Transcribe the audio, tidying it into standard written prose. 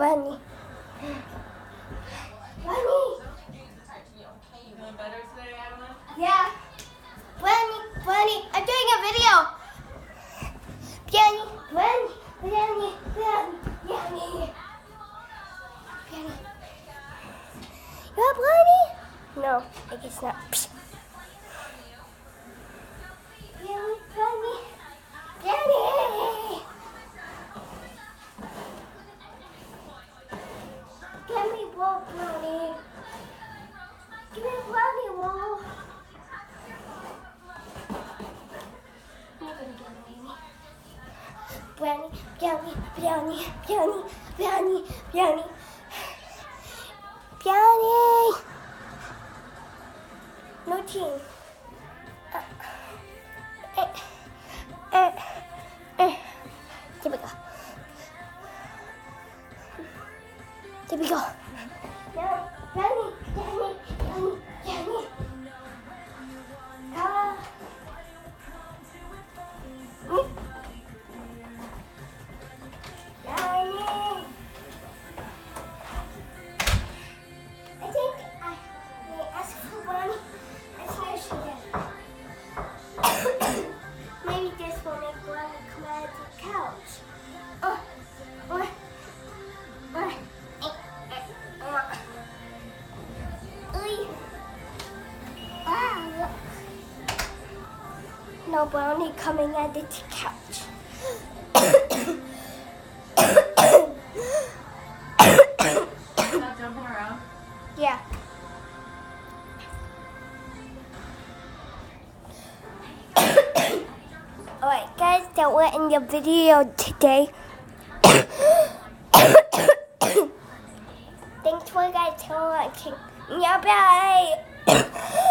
Bunny. Bunny. You feeling better today, Adeline? Yeah. Bunny, I'm doing a video. Bunny. You have Bunny? No, I guess not. Bunny. Give me ball, Bunny. Give me Bunny ball. Brownie. No team. Here we go. Here we go. Now, Brownie. Maybe this will make one come out of the couch. No Brownie coming out of the couch. Not jumping around? Yeah. Alright guys, that we're in the video today. Thanks for guys watching. Yeah, bye.